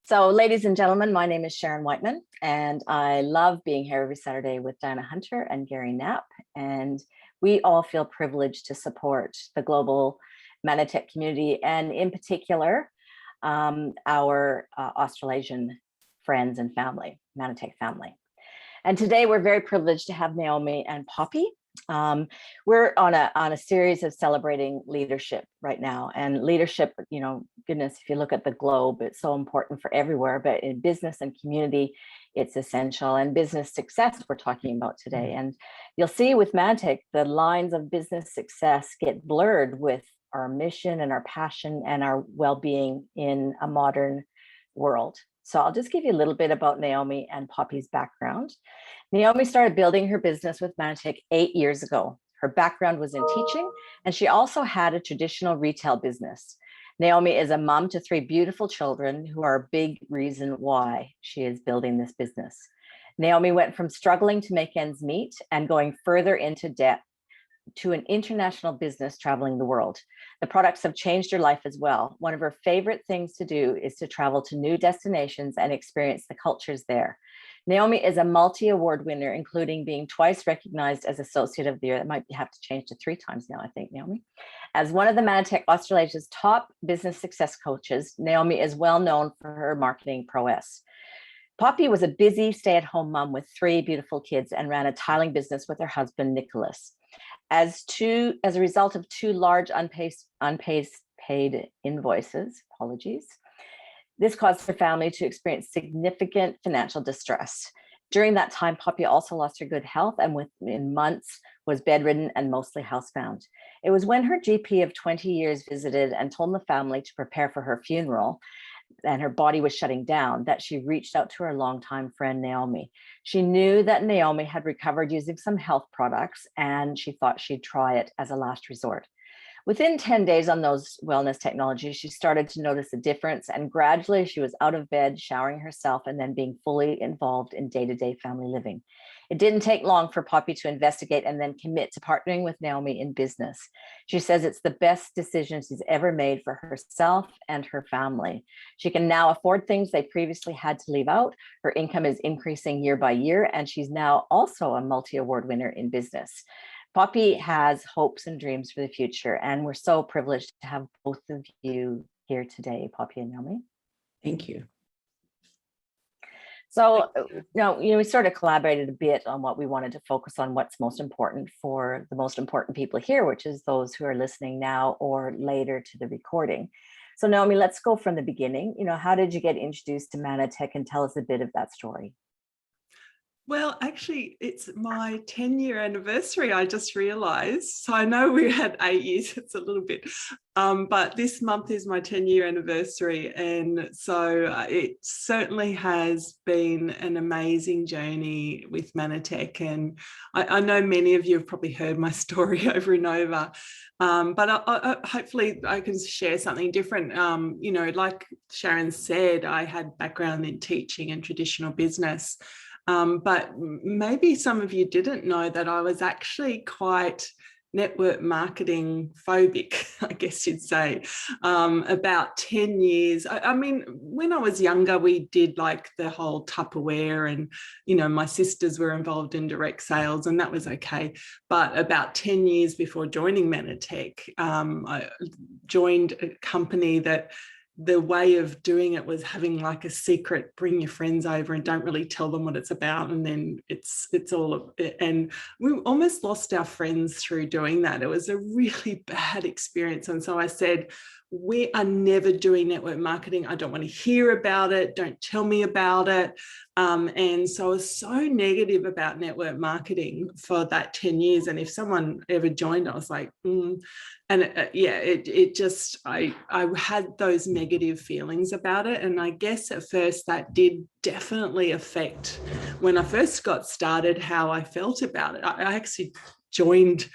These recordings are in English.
So, ladies and gentlemen, my name is Sharon Whiteman, and I love being here every Saturday with Diana Hunter and Gary Knapp. And we all feel privileged to support the global Manatech community, and in particular, our Australasian friends and family, Manatech family. And today we're very privileged to have Naomi and Popi. We're on a series of celebrating leadership right now, and leadership, goodness, if you look at the globe, it's so important for everywhere, but in business and community, it's essential. And business success we're talking about today. And you'll see with Manatech, the lines of business success get blurred with our mission and our passion and our well-being in a modern world. So I'll just give you a little bit about Naomi and Popi's background. Naomi started building her business with Manatech 8 years ago. Her background was in teaching, and she also had a traditional retail business. Naomi is a mom to 3 beautiful children who are a big reason why she is building this business. Naomi went from struggling to make ends meet and going further into debt to an international business traveling the world. The products have changed her life as well. One of her favorite things to do is to travel to new destinations and experience the cultures there. Naomi is a multi-award winner, including being twice recognized as Associate of the Year. That might have to change to 3 times now, I think, Naomi. As one of the Manatech Australia's top business success coaches, Naomi is well known for her marketing prowess. Popi was a busy stay-at-home mom with 3 beautiful kids and ran a tiling business with her husband, Nicholas. As a result of 2 large unpaid invoices, apologies, this caused her family to experience significant financial distress. During that time, Popi also lost her good health and within months was bedridden and mostly housebound. It was when her GP of 20 years visited and told the family to prepare for her funeral and her body was shutting down that she reached out to her longtime friend, Naomi. She knew that Naomi had recovered using some health products, and she thought she'd try it as a last resort. Within 10 days on those wellness technologies, she started to notice a difference, and gradually she was out of bed, showering herself, and then being fully involved in day-to-day family living. It didn't take long for Popi to investigate and then commit to partnering with Naomi in business. She says it's the best decision she's ever made for herself and her family. She can now afford things they previously had to leave out. Her income is increasing year by year, and she's now also a multi-award winner in business. Popi has hopes and dreams for the future, and we're so privileged to have both of you here today, Popi and Naomi. Thank you. So, we sort of collaborated a bit on what we wanted to focus on, what's most important for the most important people here, which is those who are listening now or later to the recording. So, Naomi, let's go from the beginning. How did you get introduced to Manatech, and tell us a bit of that story? Well, actually, it's my 10-year anniversary, I just realized. So I know we had 8 years, it's a little bit, but this month is my 10-year anniversary. And so it certainly has been an amazing journey with Manatech. And I know many of you have probably heard my story over and over, but hopefully I can share something different. Like Sharon said, I had background in teaching and traditional business. But maybe some of you didn't know that I was actually quite network marketing phobic, I guess you'd say, about 10 years. I mean, when I was younger, we did like the whole Tupperware and, my sisters were involved in direct sales and that was okay. But about 10 years before joining Manatech, I joined a company that the way of doing it was having like a secret, bring your friends over and don't really tell them what it's about. And then it's all, and we almost lost our friends through doing that. It was a really bad experience. And so I said, we are never doing network marketing. I don't want to hear about it. Don't tell me about it. And so I was so negative about network marketing for that 10 years. And if someone ever joined, I was like, And I had those negative feelings about it. And I guess at first that did definitely affect when I first got started, how I felt about it. I actually joined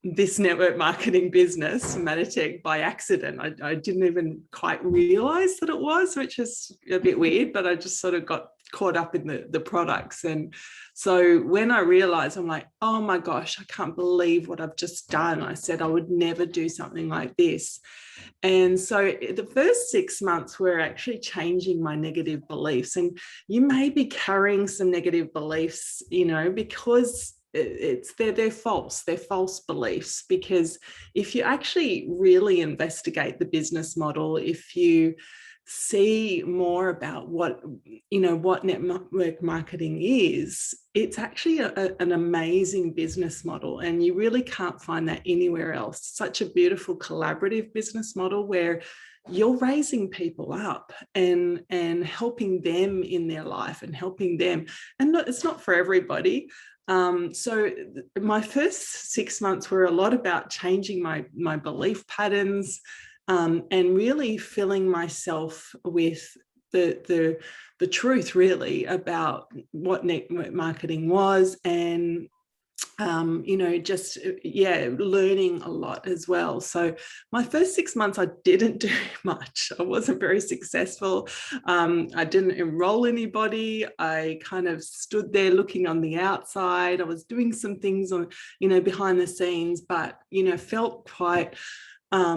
this network marketing business, Manatech, by accident. I didn't even quite realize that it was, which is a bit weird, but I just sort of got caught up in the products. And so when I realized, I'm like, oh my gosh, I can't believe what I've just done. I said I would never do something like this. And so the first 6 months were actually changing my negative beliefs. And you may be carrying some negative beliefs, you know, because they're false beliefs. Because if you actually really investigate the business model, if you see more about what network marketing is, it's actually an amazing business model, and you really can't find that anywhere else. Such a beautiful collaborative business model where you're raising people up and helping them in their life and helping them. And it's not for everybody. So my first 6 months were a lot about changing my belief patterns, and really filling myself with the truth, really, about what network marketing was, and just learning a lot as well. So my first 6 months, I didn't do much. I wasn't very successful. I didn't enroll anybody. I kind of stood there looking on the outside. I was doing some things on, behind the scenes, but, felt quite a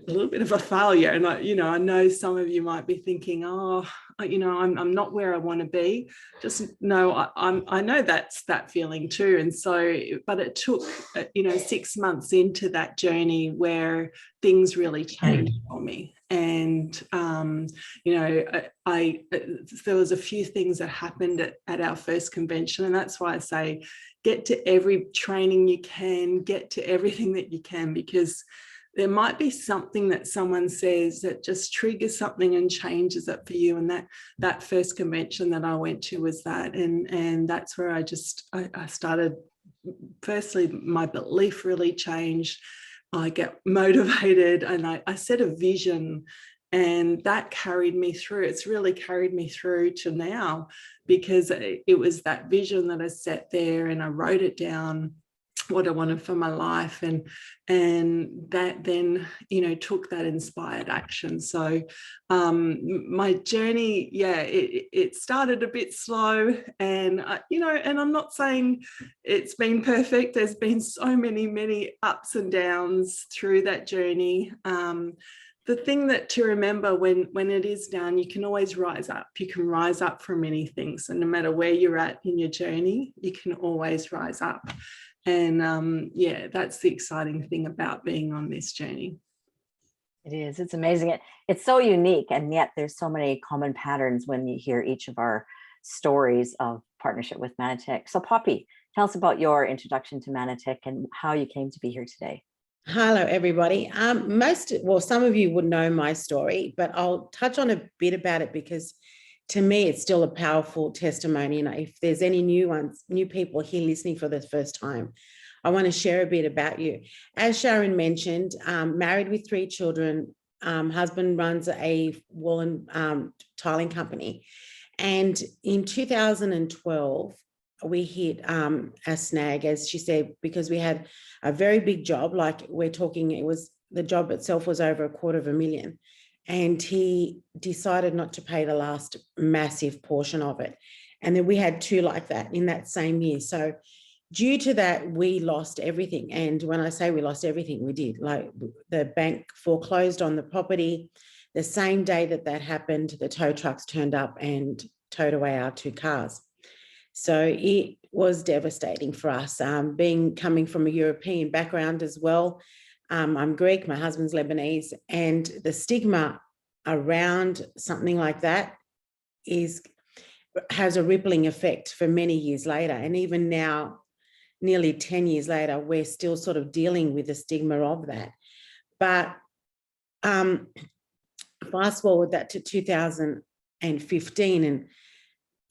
little bit of a failure. And I know some of you might be thinking, I'm not where I want to be. Just know I know that's that feeling too. And so, but it took 6 months into that journey where things really changed for me. And there was a few things that happened at our first convention, and that's why I say get to every training you can, get to everything that you can, because there might be something that someone says that just triggers something and changes it for you. And that first convention that I went to was that, and that's where I started. Firstly, my belief really changed. I get motivated, and I set a vision, and that carried me through. It's really carried me through to now, because it was that vision that I set there, and I wrote it down, what I wanted for my life, and that then took that inspired action. So my journey, it started a bit slow, and and I'm not saying it's been perfect. There's been so many ups and downs through that journey. The thing that to remember when it is down, you can always rise up. You can rise up from anything. So no matter where you're at in your journey, you can always rise up. And that's the exciting thing about being on this journey. It is. It's amazing. It's so unique, and yet there's so many common patterns when you hear each of our stories of partnership with Manatech. So Poppy, tell us about your introduction to Manatech and how you came to be here today. Hello, everybody. Some of you would know my story, but I'll touch on a bit about it because to me, it's still a powerful testimony. And if there's any new people here listening for the first time, I want to share a bit about you. As Sharon mentioned, married with 3 children, husband runs a wall and tiling company. And in 2012, we hit a snag, as she said, because we had a very big job. Like we're talking, the job itself was over $250,000. And he decided not to pay the last massive portion of it. And then we had 2 like that in that same year. So due to that, we lost everything. And when I say we lost everything, we did. Like the bank foreclosed on the property. The same day that happened, the tow trucks turned up and towed away our 2 cars. So it was devastating for us, coming from a European background as well. I'm Greek, my husband's Lebanese, and the stigma around something like that has a rippling effect for many years later. And even now, nearly 10 years later, we're still sort of dealing with the stigma of that. But fast forward that to 2015, and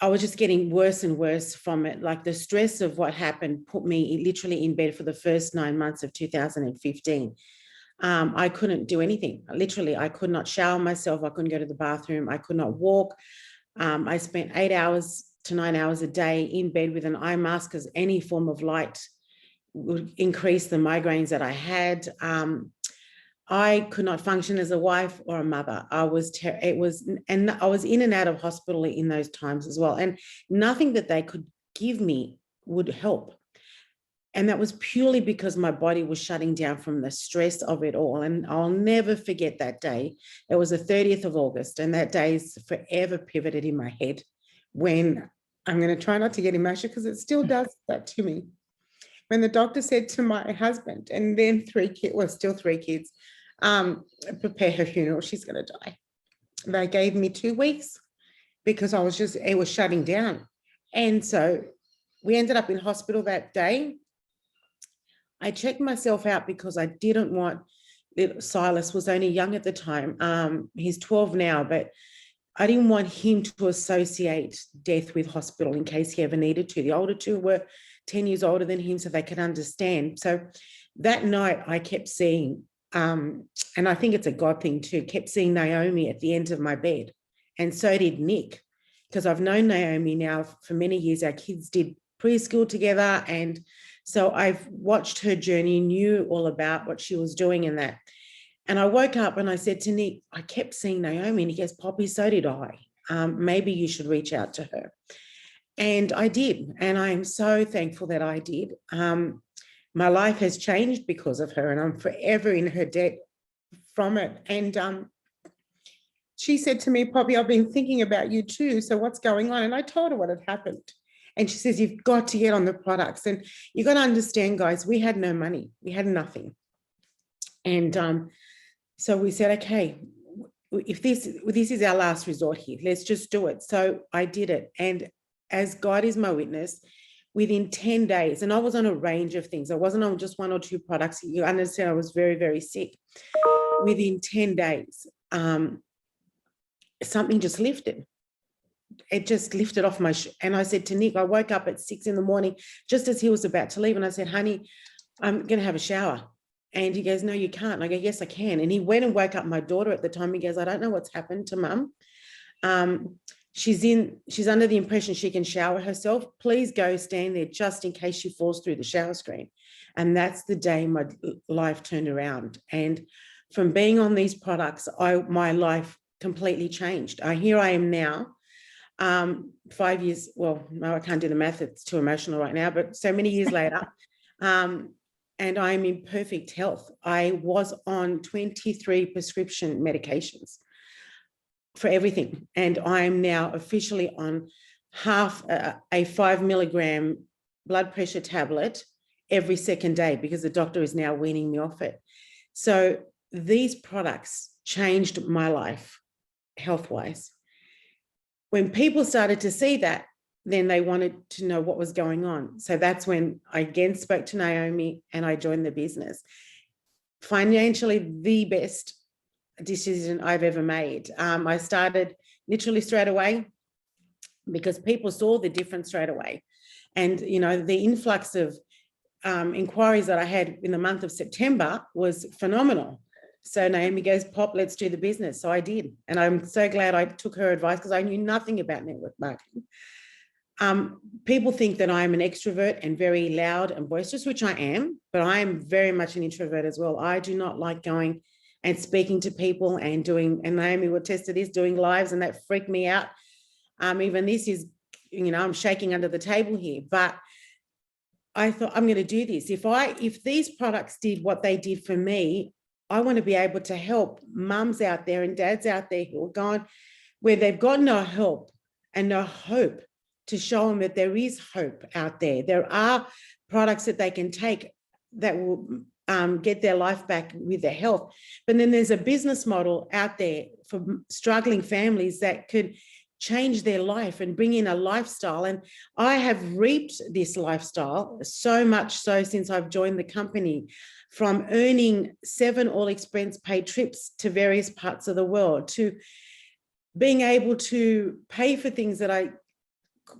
I was just getting worse and worse from it. Like the stress of what happened put me literally in bed for the first 9 months of 2015. I couldn't do anything. Literally, I could not shower myself. I couldn't go to the bathroom. I could not walk. I spent 8 hours to 9 hours a day in bed with an eye mask because any form of light would increase the migraines that I had. I could not function as a wife or a mother. I was and I was in and out of hospital in those times as well. And nothing that they could give me would help. And that was purely because my body was shutting down from the stress of it all. And I'll never forget that day. It was the 30th of August, and that day is forever pivoted in my head when I'm going to try not to get emotional because it still does that to me. When the doctor said to my husband, and then still three kids, prepare her funeral, she's going to die. They gave me 2 weeks because it was shutting down. And so we ended up in hospital that day. I checked myself out because I didn't want, Silas was only young at the time. He's 12 now, but I didn't want him to associate death with hospital in case he ever needed to. The older two were 10 years older than him, so they could understand. So that night I kept seeing, and I think it's a God thing too, kept seeing Naomi at the end of my bed. And so did Nick, because I've known Naomi now for many years. Our kids did preschool together. And so I've watched her journey, knew all about what she was doing in that. And I woke up and I said to Nick, I kept seeing Naomi, and he goes, Poppy, so did I. Maybe you should reach out to her. And I did. And I am so thankful that I did. My life has changed because of her, and I'm forever in her debt from it. And she said to me, Poppy, I've been thinking about you too. So what's going on? And I told her what had happened. And she says, you've got to get on the products. And you've got to understand, guys, we had no money. We had nothing. And so we said, okay, if this is our last resort here, let's just do it. So I did it. And as God is my witness, within 10 days, and I was on a range of things. I wasn't on just 1 or 2 products. You understand, I was very, very sick. Within 10 days, something just lifted. It just lifted off my, and I said to Nick, I woke up at 6 a.m, just as he was about to leave. And I said, honey, I'm going to have a shower. And he goes, no, you can't. And I go, yes, I can. And he went and woke up my daughter at the time. He goes, I don't know what's happened to mum. She's under the impression she can shower herself. Please go stand there just in case she falls through the shower screen. And that's the day my life turned around. And from being on these products, my life completely changed. Here I am now, 5 years, well, no, I can't do the math. It's too emotional right now, but so many years later, and I'm in perfect health. I was on 23 prescription medications for everything. And I'm now officially on half a 5 milligram blood pressure tablet every second day because the doctor is now weaning me off it. So these products changed my life health-wise. When people started to see that, then they wanted to know what was going on. So that's when I again spoke to Naomi and I joined the business. Financially, the best decision I've ever made. I started literally straight away because people saw the difference straight away. And, you know, the influx of inquiries that I had in the month of September was phenomenal. So Naomi goes, Pop, let's do the business. So I did. And I'm so glad I took her advice because I knew nothing about network marketing. People think that I'm an extrovert and very loud and boisterous, which I am, but I am very much an introvert as well. I do not like going and speaking to people and doing, and Naomi will attest to this, doing lives, and that freaked me out. Even this is, you know, I'm shaking under the table here, but I thought I'm going to do this. If these products did what they did for me, I want to be able to help mums out there and dads out there who are gone, where they've got no help and no hope, to show them that there is hope out there. There are products that they can take that will get their life back with their health. But then there's a business model out there for struggling families that could change their life and bring in a lifestyle. And I have reaped this lifestyle so much so since I've joined the company, from earning 7 all-expense paid trips to various parts of the world, to being able to pay for things that I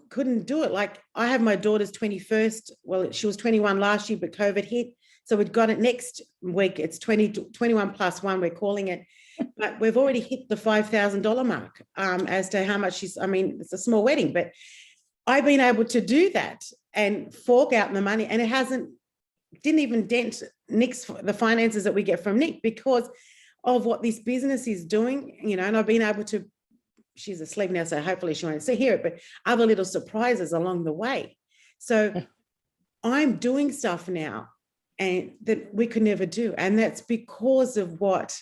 couldn't do it. Like, I have my daughter's 21st. Well, she was 21 last year, but COVID hit. So we've got it next week. It's 21 plus 1, we're calling it. But we've already hit the $5,000 mark as to how much she's, I mean, it's a small wedding, but I've been able to do that and fork out the money. And it hasn't didn't even dent the finances that we get from Nick because of what this business is doing, you know, and I've been able to, she's asleep now, so hopefully she won't hear it, but other little surprises along the way. So I'm doing stuff now and that we could never do. And that's because of what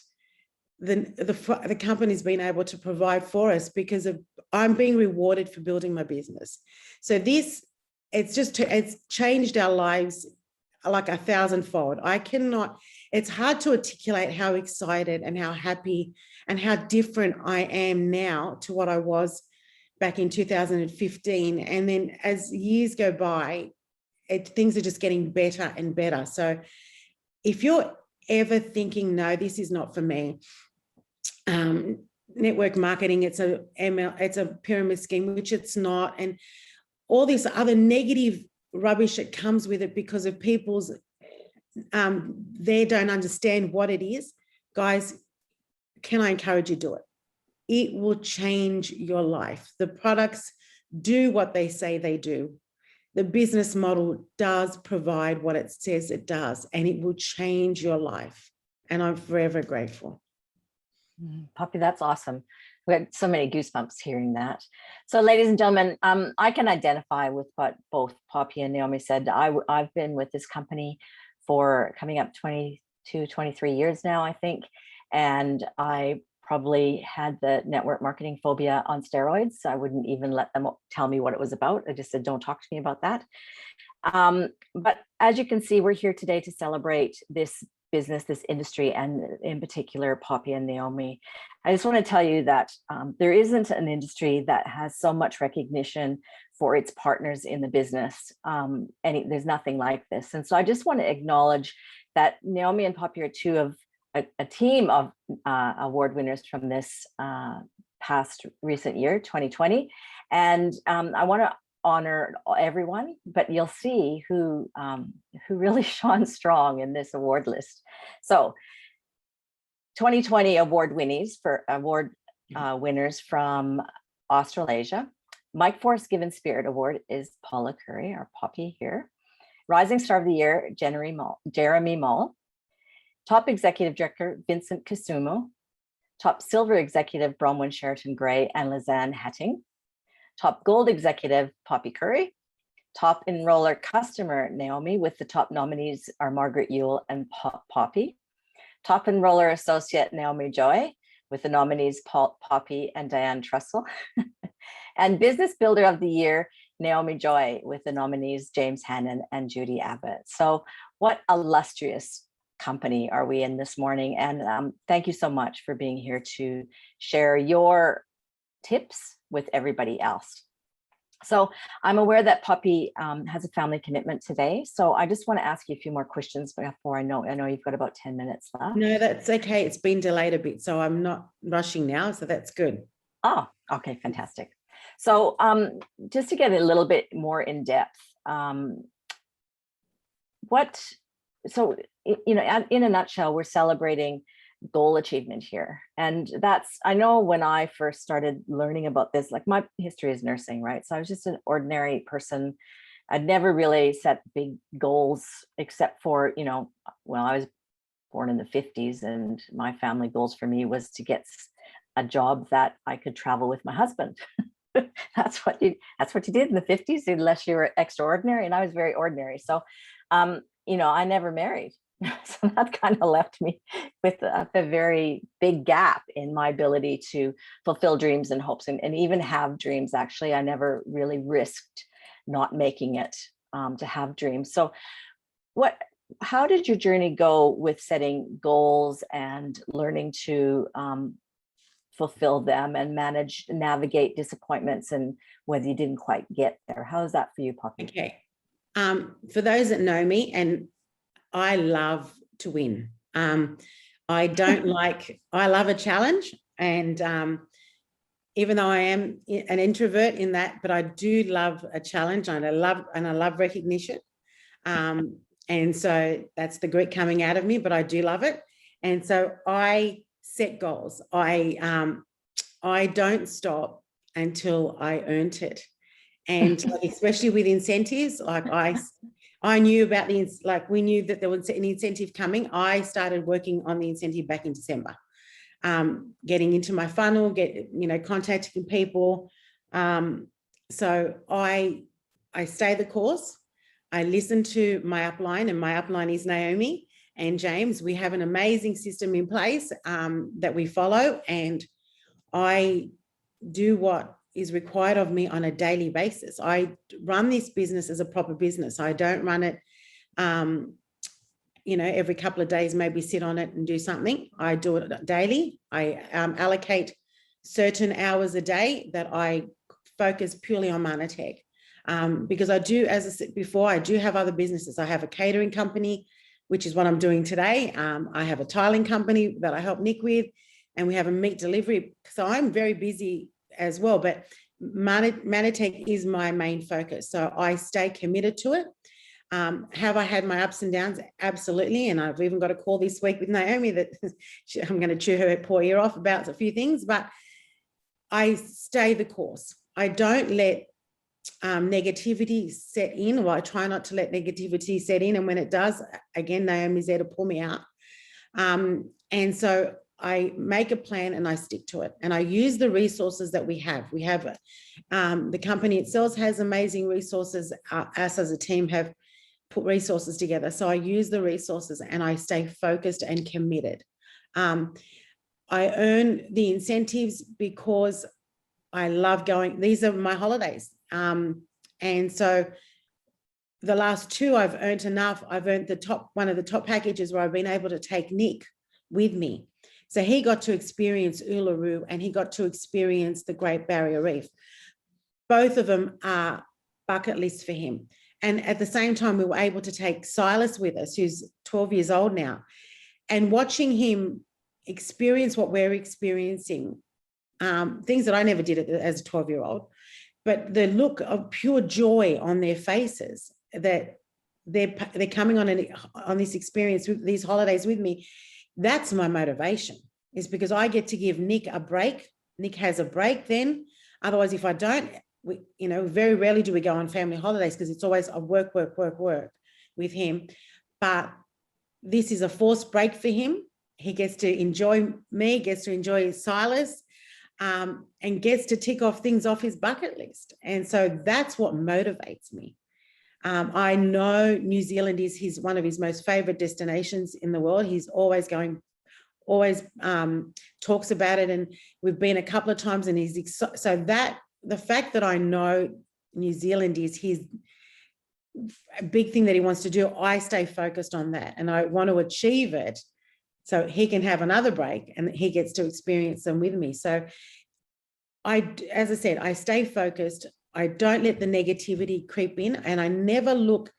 the company's been able to provide for us, because of I'm being rewarded for building my business. So this, it's changed our lives like 1,000-fold. It's hard to articulate how excited and how happy and how different I am now to what I was back in 2015. And then as years go by, things are just getting better and better. So if you're ever thinking, no, this is not for me, network marketing, it's a pyramid scheme, which it's not, and all this other negative rubbish that comes with it because of people's they don't understand what it is. Guys, can I encourage you to do it? It will change your life. The products do what they say they do. The business model does provide what it says it does, and it will change your life. And I'm forever grateful. Poppy, that's awesome. We had so many goosebumps hearing that. So ladies and gentlemen, I can identify with what both Poppy and Naomi said. I've been with this company for coming up 22, 23 years now, I think. And I probably had the network marketing phobia on steroids. I wouldn't even let them tell me what it was about. I just said, don't talk to me about that. But as you can see, we're here today to celebrate this business, this industry, and in particular, Poppy and Naomi. I just want to tell you that there isn't an industry that has so much recognition for its partners in the business. And there's nothing like this. And so I just want to acknowledge that Naomi and Poppy are two of a team of award winners from this past recent year, 2020. And I want to honor everyone, but you'll see who really shone strong in this award list. So 2020 award winners from Australasia. Mike Force Given Spirit Award is Paula Curry, our Poppy here. Rising Star of the Year, Jeremy Mull. Top Executive Director, Vincent Kasumo. Top Silver Executive, Bronwyn Sheraton Gray and Lizanne Hetting. Top Gold Executive, Poppy Curry. Top Enroller Customer, Naomi, with the top nominees are Margaret Yule and Poppy. Top Enroller Associate, Naomi Joy, with the nominees Poppy and Diane Trussell. And Business Builder of the Year, Naomi Joy, with the nominees James Hannon and Judy Abbott. So what illustrious company are we in this morning? And thank you so much for being here to share your tips with everybody else. So I'm aware that Poppy has a family commitment today. So I just want to ask you a few more questions before I know you've got about 10 minutes left. No, that's okay. It's been delayed a bit, so I'm not rushing now. So that's good. Oh, okay, fantastic. So just to get a little bit more in depth, so, you know, in a nutshell, we're celebrating goal achievement here. And that's, I know when I first started learning about this, like my history is nursing, right? So I was just an ordinary person. I'd never really set big goals except for, you know, well, I was born in the 50s and my family goals for me was to get a job that I could travel with my husband. That's what you did in the 50s, unless you were extraordinary, and I was very ordinary. So, you know, I never married. So that kind of left me with a very big gap in my ability to fulfill dreams and hopes and even have dreams. Actually, I never really risked not making it to have dreams. So how did your journey go with setting goals and learning to fulfill them and navigate disappointments and whether you didn't quite get there? How's that for you, Poppy? Okay. For those that know me, and I love to win. I love a challenge. And even though I am an introvert in that, but I do love a challenge, and I love recognition. And so that's the Greek coming out of me, but I do love it. And so I set goals. I don't stop until I earned it. And like, especially with incentives, like I I knew about we knew that there was an incentive coming. I started working on the incentive back in December, getting into my funnel, contacting people. So I stay the course. I listen to my upline, and my upline is Naomi and James. We have an amazing system in place that we follow, and I do what is required of me on a daily basis. I run this business as a proper business. I don't run it, every couple of days, maybe sit on it and do something. I do it daily. I allocate certain hours a day that I focus purely on Manatech. Because I do, as I said before, I do have other businesses. I have a catering company, which is what I'm doing today. I have a tiling company that I help Nick with, and we have a meat delivery. So I'm very busy as well, but Manatech is my main focus. So I stay committed to it. Have I had my ups and downs? Absolutely. And I've even got a call this week with Naomi that I'm going to chew her poor ear off about a few things, but I stay the course. I don't let negativity set in, or I try not to let negativity set in. And when it does, again, Naomi's there to pull me out. And so I make a plan and I stick to it, and I use the resources that we have. We have the company itself has amazing resources. Us as a team have put resources together. So I use the resources and I stay focused and committed. I earn the incentives because I love going. These are my holidays. And so the last two I've earned enough. I've earned one of the top packages where I've been able to take Nick with me. So he got to experience Uluru and he got to experience the Great Barrier Reef. Both of them are bucket lists for him. And at the same time, we were able to take Silas with us, who's 12 years old now, and watching him experience what we're experiencing, things that I never did as a 12-year-old, but the look of pure joy on their faces that they're coming on this experience with these holidays with me. That's my motivation, is because I get to give Nick a break. Nick has a break then. Otherwise, if I don't, very rarely do we go on family holidays because it's always a work with him. But this is a forced break for him. He gets to enjoy me, gets to enjoy Silas, and gets to tick off things off his bucket list. And so that's what motivates me. I know New Zealand is one of his most favorite destinations in the world. He's always talks about it, and we've been a couple of times, and he's so that the fact that I know New Zealand is his big thing that he wants to do, I stay focused on that, and I want to achieve it so he can have another break and he gets to experience them with me. So as I said, I stay focused. I don't let the negativity creep in, and I never look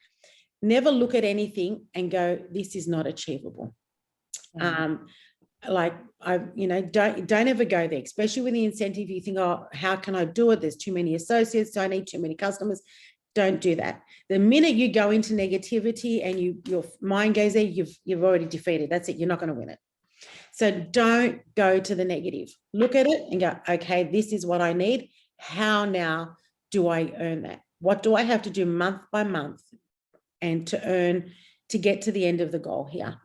at anything and go, this is not achievable. Don't ever go there, especially with the incentive. You think, oh, how can I do it? There's too many associates. I need too many customers. Don't do that. The minute you go into negativity and your mind goes there, you've already defeated. That's it. You're not going to win it. So don't go to the negative. Look at it and go, okay, this is what I need. How now do I earn that? What do I have to do month by month and to get to the end of the goal here?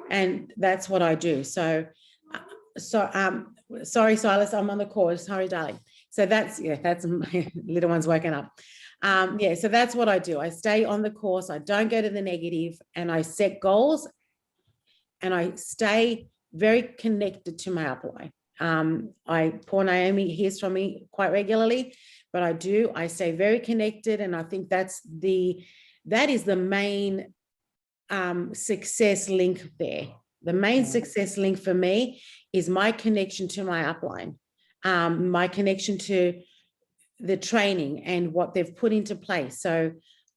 And that's what I do. So sorry, Silas, I'm on the call. Sorry, darling. So that's my little one's woken up. So that's what I do. I stay on the course. I don't go to the negative, and I set goals, and I stay very connected to my upline. Poor Naomi hears from me quite regularly, but I stay very connected. And I think that is the main success link there. The main success link for me is my connection to my upline, my connection to the training and what they've put into place. So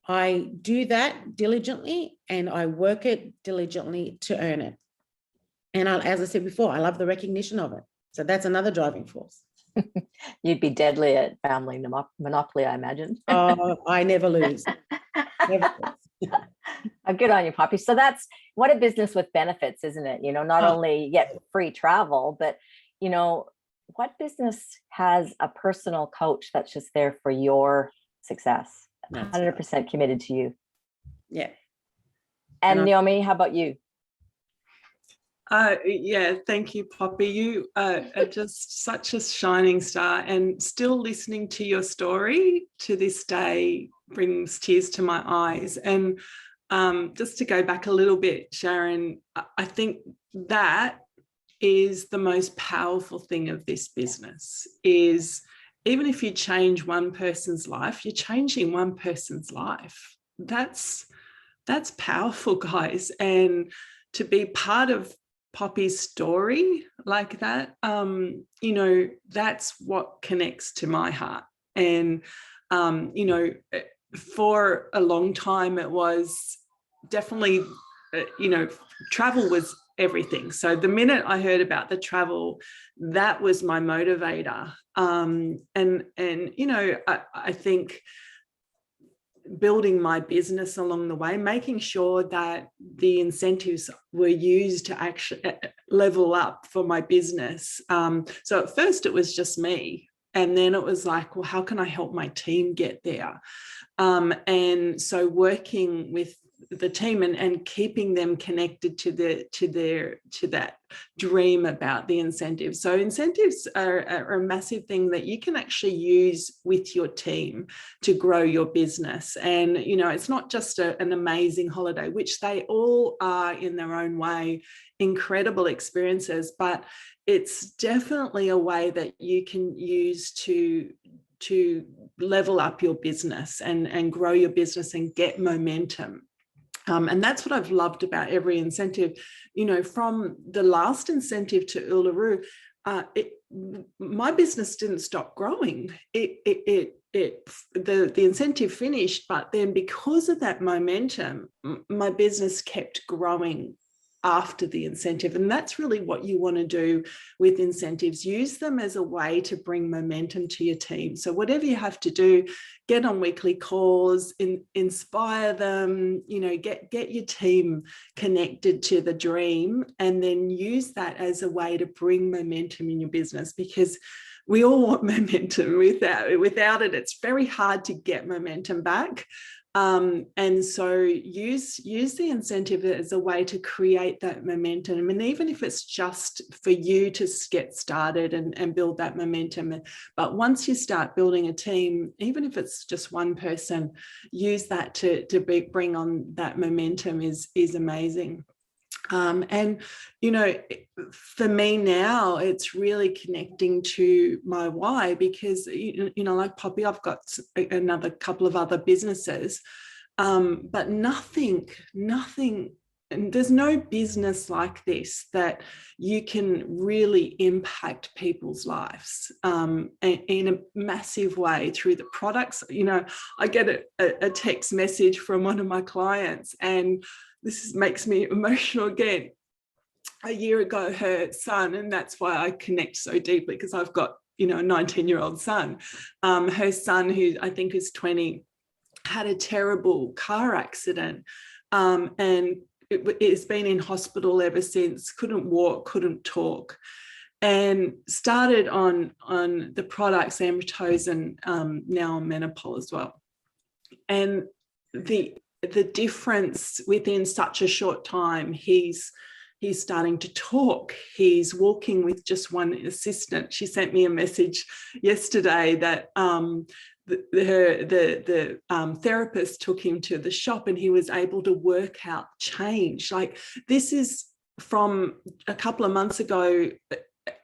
I do that diligently, and I work it diligently to earn it. And as I said before, I love the recognition of it. So that's another driving force. You'd be deadly at family monopoly, I imagine. Oh, I never lose. Never lose. Good on you, Poppy. So that's what a business with benefits, isn't it? Not only you get free travel, but what business has a personal coach that's just there for your success, 100% committed to you? Yeah. And And Naomi, how about you? Yeah, thank you, Poppy. You are just such a shining star, and still listening to your story to this day brings tears to my eyes. And just to go back a little bit, Sharon, I think that is the most powerful thing of this business, is even if you change one person's life, you're changing one person's life. That's powerful, guys. And to be part of Poppy's story like that, you know, that's what connects to my heart. And, you know, for a long time, it was definitely, you know, travel was everything. So the minute I heard about the travel, that was my motivator. And you know, I think building my business along the way, making sure that the incentives were used to actually level up for my business. So at first it was just me. And then it was like, well, how can I help my team get there? And so working with the team and keeping them connected to that dream about the incentives. So incentives are a massive thing that you can actually use with your team to grow your business. And, you know, it's not just an amazing holiday, which they all are in their own way, incredible experiences, but it's definitely a way that you can use to level up your business and grow your business and get momentum. And that's what I've loved about every incentive. You know, from the last incentive to Uluru, my business didn't stop growing. The incentive finished, but then because of that momentum, my business kept growing after the incentive. And that's really what you want to do with incentives. Use them as a way to bring momentum to your team. So whatever you have to do, get on weekly calls, inspire them, you know, get your team connected to the dream, and then use that as a way to bring momentum in your business, because we all want momentum. Without it, it's very hard to get momentum back. And so use the incentive as a way to create that momentum. I mean, even if it's just for you to get started and build that momentum. But once you start building a team, even if it's just one person, use that to bring on that momentum is amazing. And, you know, for me now, it's really connecting to my why, because, you know, like Poppy, I've got another couple of other businesses, but nothing, and there's no business like this that you can really impact people's lives in a massive way through the products. You know, I get a text message from one of my clients, and this makes me emotional again. A year ago, her son, and that's why I connect so deeply, because I've got, you know, a 19-year-old son. Her son, who I think is 20, had a terrible car accident, and it's been in hospital ever since. Couldn't walk, couldn't talk, and started on the products Amritose, now on Menopol as well. And the difference within such a short time, he's starting to talk. He's walking with just one assistant. She sent me a message yesterday that the therapist took him to the shop, and he was able to work out change. Like, this is from a couple of months ago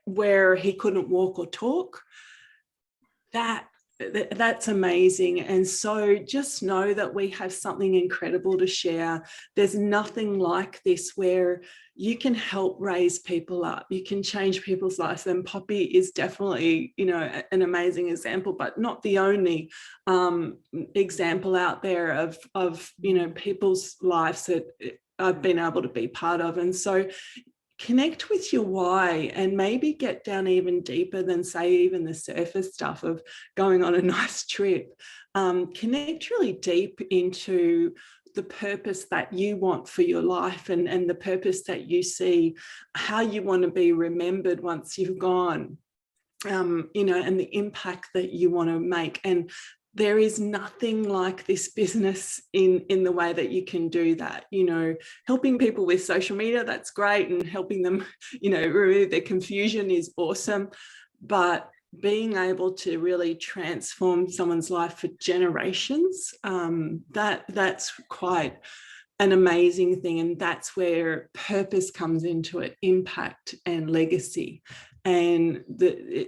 where he couldn't walk or talk. That's amazing. And so just know that we have something incredible to share. There's nothing like this where you can help raise people up, you can change people's lives. And Poppy is definitely, you know, an amazing example, but not the only example out there of you know, people's lives that I've been able to be part of. And so connect with your why, and maybe get down even deeper than, say, even the surface stuff of going on a nice trip. Connect really deep into the purpose that you want for your life, and the purpose that you see, how you want to be remembered once you've gone, you know, and the impact that you want to make. And there is nothing like this business in the way that you can do that. Helping people with social media, that's great, and helping them, remove their confusion is awesome. But being able to really transform someone's life for generations, that's quite an amazing thing. And that's where purpose comes into it, impact and legacy. And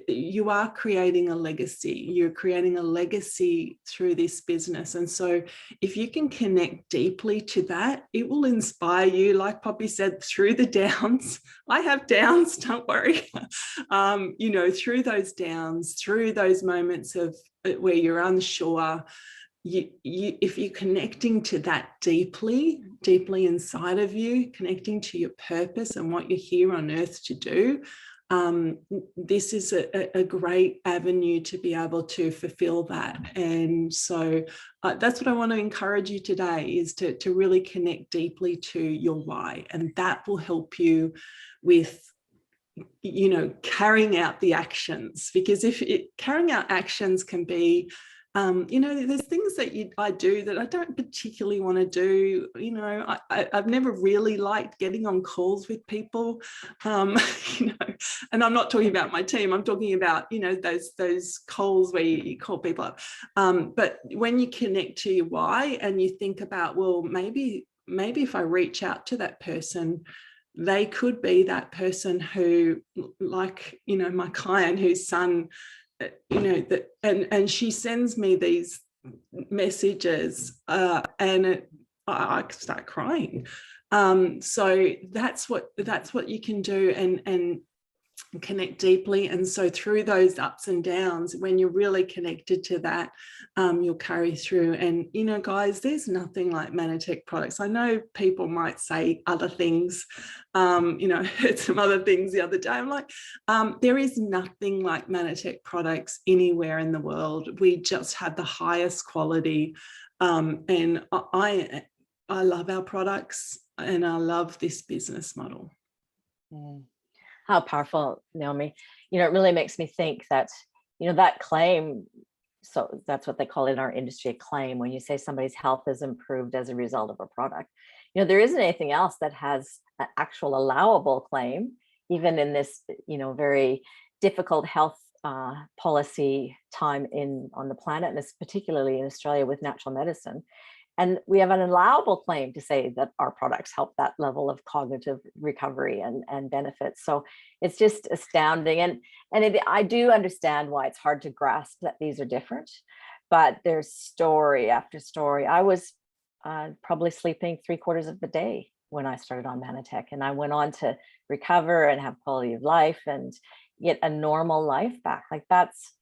you are creating a legacy. You're creating a legacy through this business. And so if you can connect deeply to that, it will inspire you, like Poppy said, through the downs. I have downs, don't worry. Through those downs, through those moments of where you're unsure, if you're connecting to that deeply inside of you, connecting to your purpose and what you're here on earth to do, this is a great avenue to be able to fulfill that. And so that's what I want to encourage you today, is to really connect deeply to your why, and that will help you with carrying out the actions. Because carrying out actions can be there's things that I do that I don't particularly want to do. I've never really liked getting on calls with people, and I'm not talking about my team. I'm talking about, those calls where you call people up. But when you connect to your why and you think about, well, maybe if I reach out to that person, they could be that person who, like, my client whose son, and she sends me these messages, and I start crying. So that's what you can do, and connect deeply. And so through those ups and downs, when you're really connected to that, you'll carry through. And guys, there's nothing like Manatech products. I know people might say other things. Heard some other things the other day. I'm like, there is nothing like Manatech products anywhere in the world. We just have the highest quality, and I love our products, and I love this business model. How powerful, Naomi. It really makes me think that, that claim, so that's what they call in our industry, a claim. When you say somebody's health is improved as a result of a product, there isn't anything else that has an actual allowable claim, even in this, very difficult health policy time on the planet, and it's particularly in Australia with natural medicine. And we have an allowable claim to say that our products help that level of cognitive recovery and benefits. So it's just astounding. And I do understand why it's hard to grasp that these are different, but there's story after story. I was probably sleeping 3/4 of the day when I started on Manatech, and I went on to recover and have quality of life and get a normal life back. Like, that's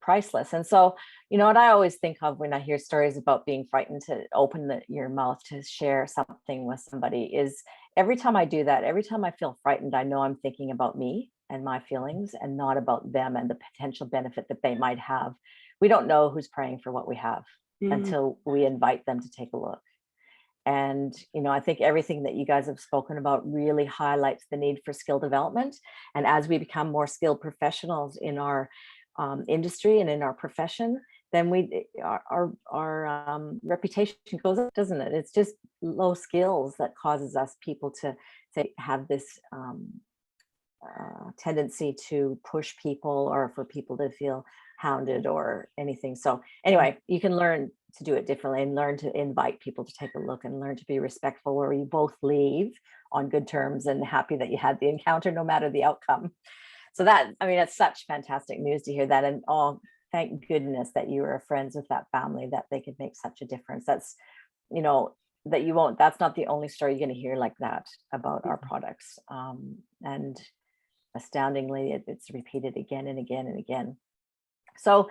priceless. And so, what I always think of when I hear stories about being frightened to open your mouth to share something with somebody is, every time I do that, every time I feel frightened, I know I'm thinking about me and my feelings, and not about them and the potential benefit that they might have. We don't know who's praying for what we have until we invite them to take a look. And, I think everything that you guys have spoken about really highlights the need for skill development. And as we become more skilled professionals in our industry and in our profession, then our reputation goes up, doesn't it? It's just low skills that causes us people to have this tendency to push people, or for people to feel hounded or anything. So anyway, you can learn to do it differently, and learn to invite people to take a look, and learn to be respectful, where you both leave on good terms and happy that you had the encounter, no matter the outcome. So that's such fantastic news to hear that. And thank goodness that you were friends with that family, that they could make such a difference. That's, that's not the only story you're going to hear like that about our products. And astoundingly, it's repeated again and again and again. So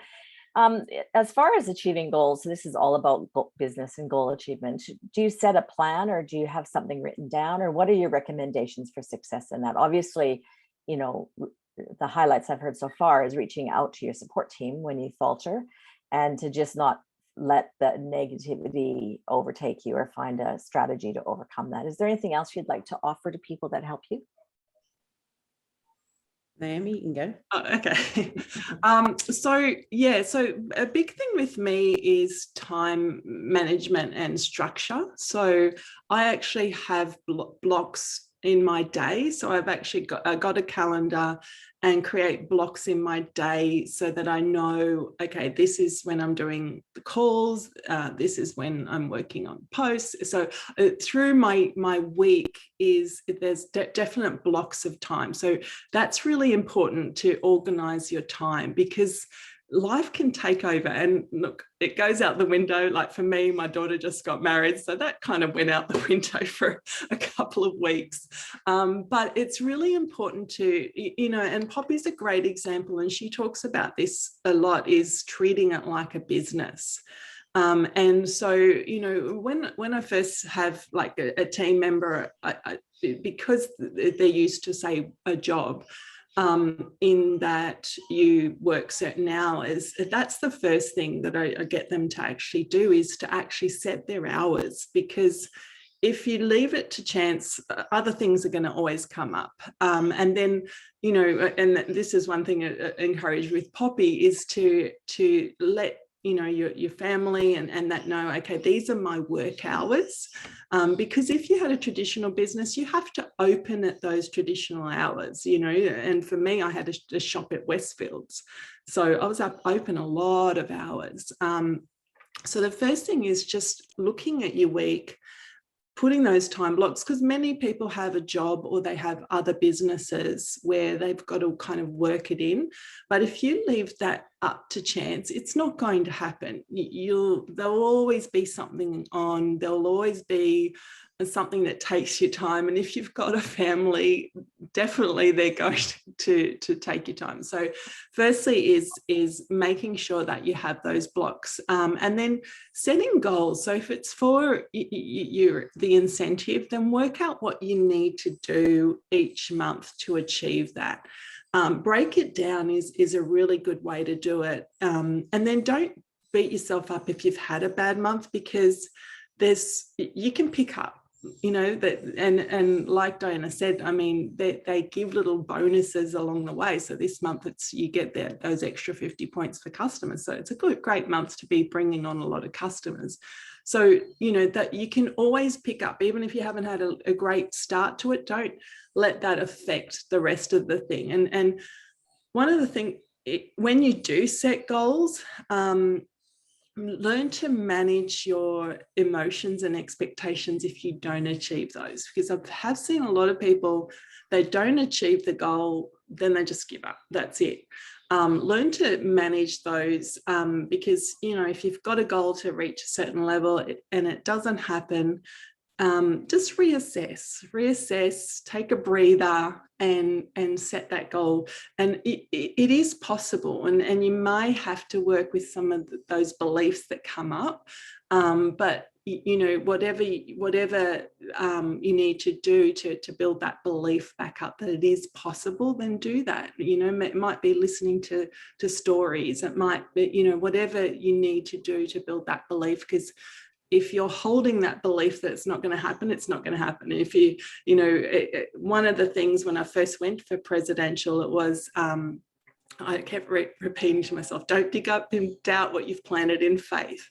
as far as achieving goals, this is all about business and goal achievement. Do you set a plan, or do you have something written down, or what are your recommendations for success in that? Obviously, the highlights I've heard so far is reaching out to your support team when you falter, and to just not let the negativity overtake you, or find a strategy to overcome that. Is there anything else you'd like to offer to people that help you? Naomi, you can go. Oh, okay. So a big thing with me is time management and structure. So I actually have blocks in my day. So I've actually got a calendar and create blocks in my day so that I know, okay, this is when I'm doing the calls. This is when I'm working on posts. So through my week there's definite blocks of time. So that's really important to organize your time, because life can take over, and look, it goes out the window. Like for me, my daughter just got married, so that kind of went out the window for a couple of weeks. But it's really important to, and Poppy's a great example, and she talks about this a lot, is treating it like a business. And so, when I first have like a team member, because they're used to, say, a job, in that you work certain hours, that's the first thing that I get them to actually do, is to actually set their hours, because if you leave it to chance, other things are going to always come up. And then, and this is one thing I encourage with Poppy, is to let your family and that know, okay, these are my work hours. Because if you had a traditional business, you have to open at those traditional hours, and for me, I had a shop at Westfields. So I was open a lot of hours. So the first thing is just looking at your week, putting those time blocks, because many people have a job or they have other businesses where they've got to kind of work it in. But if you leave that up to chance, it's not going to happen. There'll always be something on, there'll always be something that takes your time. And if you've got a family, definitely they're going to take your time. So firstly is making sure that you have those blocks, and then setting goals. So if it's for the incentive, then work out what you need to do each month to achieve that. Break it down is a really good way to do it. And then don't beat yourself up if you've had a bad month, because you can pick up, that, and like Diana said, I mean, they give little bonuses along the way. So this month you get those extra 50 points for customers. So it's a great month to be bringing on a lot of customers. So, that you can always pick up, even if you haven't had a great start to it. Don't let that affect the rest of the thing. And one of the things, when you do set goals, learn to manage your emotions and expectations if you don't achieve those, because I have seen a lot of people, they don't achieve the goal, then they just give up. That's it. Learn to manage those, because, if you've got a goal to reach a certain level and it doesn't happen, just reassess, take a breather, and set that goal. And it is possible, and you may have to work with some of those beliefs that come up, but whatever you need to do to build that belief back up that it is possible, then do that. It might be listening to stories, it might be, whatever you need to do to build that belief, because if you're holding that belief that it's not going to happen, it's not going to happen. If one of the things when I first went for presidential, it was, I kept repeating to myself, don't dig up and doubt what you've planted in faith.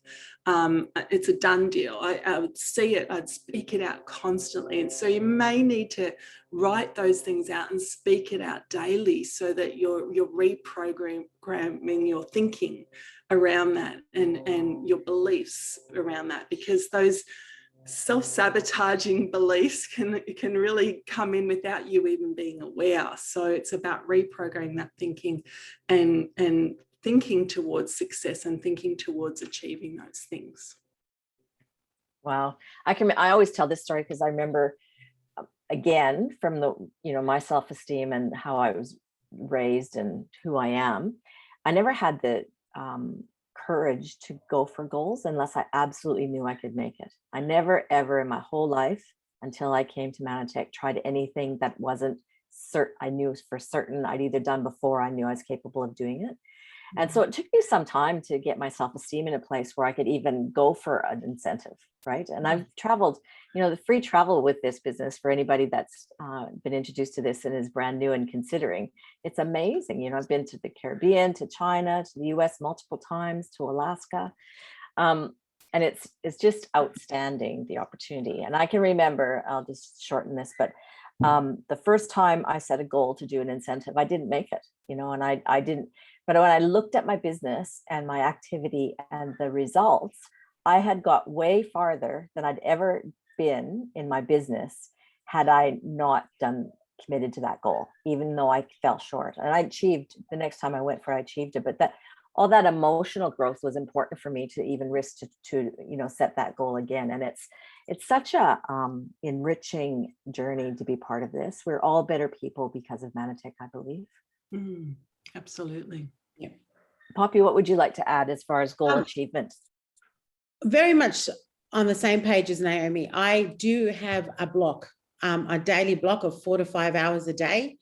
It's a done deal. I would see it, I'd speak it out constantly. And so you may need to write those things out and speak it out daily, so that you're reprogramming your thinking around that, and your beliefs around that, because those self-sabotaging beliefs can really come in without you even being aware. So it's about reprogramming that thinking and thinking towards success and thinking towards achieving those things. Wow. I always tell this story because I remember, again, from the, my self-esteem and how I was raised and who I am, I never had the courage to go for goals unless I absolutely knew I could make it. I never, ever in my whole life, until I came to Manatech, tried anything that wasn't certain. I knew for certain I'd either done before, I knew I was capable of doing it. And so it took me some time to get my self-esteem in a place where I could even go for an incentive, right? And I've traveled, the free travel with this business for anybody that's been introduced to this and is brand new and considering, it's amazing. I've been to the Caribbean, to China, to the US multiple times, to Alaska. And it's just outstanding, the opportunity. And I can remember, I'll just shorten this, but the first time I set a goal to do an incentive, I didn't make it, and I didn't. But when I looked at my business and my activity and the results, I had got way farther than I'd ever been in my business had I not committed to that goal, even though I fell short. And I achieved, the next time I went for, I achieved it. But all that emotional growth was important for me to even risk to set that goal again. And it's such a enriching journey to be part of this. We're all better people because of Manatech, I believe. Absolutely. Yeah. Poppy, what would you like to add as far as goal achievement? Very much on the same page as Naomi. I do have a block, a daily block of 4 to 5 hours a day,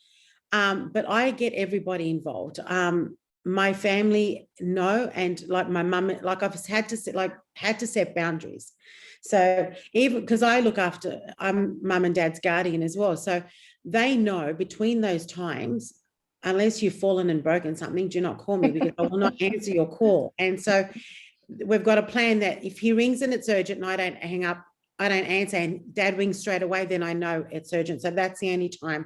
but I get everybody involved. My family know, and like my mum, like I've had to set boundaries. So even because I look after, I'm mum and dad's guardian as well. So they know between those times, unless you've fallen and broken something, do not call me because I will not answer your call. And so we've got a plan that if he rings and it's urgent and I don't hang up, I don't answer, and dad rings straight away, then I know it's urgent. So that's the only time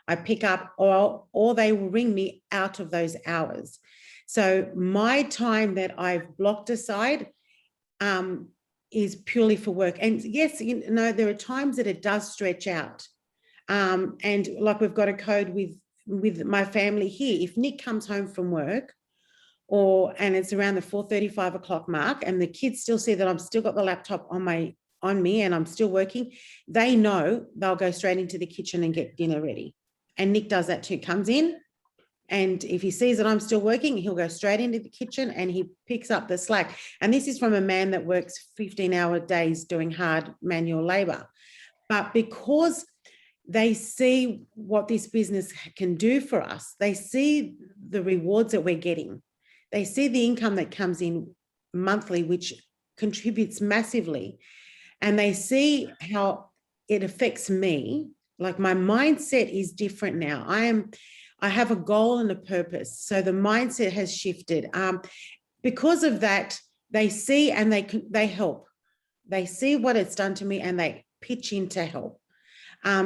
I pick up, or they will ring me out of those hours. So my time that I've blocked aside is purely for work. And yes, there are times that it does stretch out. And like we've got a code with my family here. If Nick comes home from work and it's around the 4:30, 5 o'clock mark, and the kids still see that I've still got the laptop on me and I'm still working, they know they'll go straight into the kitchen and get dinner ready. And Nick does that too, comes in, and if he sees that I'm still working, he'll go straight into the kitchen and he picks up the slack. And this is from a man that works 15-hour days doing hard manual labor. But because they see what this business can do for us, they see the rewards that we're getting. They see the income that comes in monthly, which contributes massively. And they see how it affects me. Like my mindset is different now. I have a goal and a purpose. So the mindset has shifted. Because of that, they see and they help. They see what it's done to me and they pitch in to help.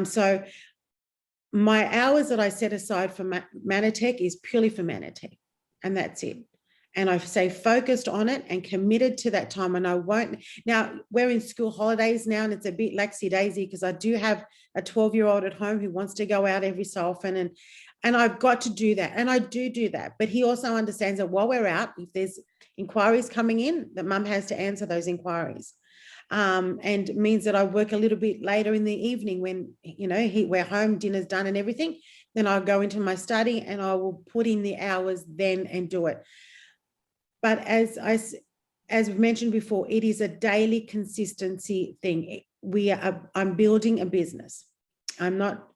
So my hours that I set aside for Manatech is purely for Manatech, and that's it. And I stay focused on it and committed to that time. And I won't. Now we're in school holidays now, and it's a bit laxy-daisy because I do have a 12-year-old at home who wants to go out every so often, and I've got to do that, and I do that. But he also understands that while we're out, if there's inquiries coming in, that mum has to answer those inquiries. And means that I work a little bit later in the evening when we're home, dinner's done and everything. Then I'll go into my study and I will put in the hours then and do it. But as we've mentioned before, it is a daily consistency thing. I'm building a business. I'm not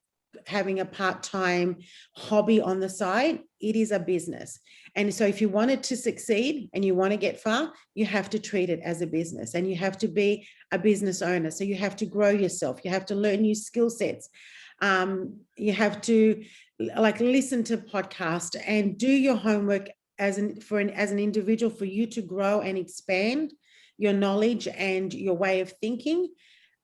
having a part-time hobby on the side. It is a business. And so if you want it to succeed and you want to get far, you have to treat it as a business, and you have to be a business owner. So you have to grow yourself. You have to learn new skill sets. You have to listen to podcasts and do your homework as an individual for you to grow and expand your knowledge and your way of thinking,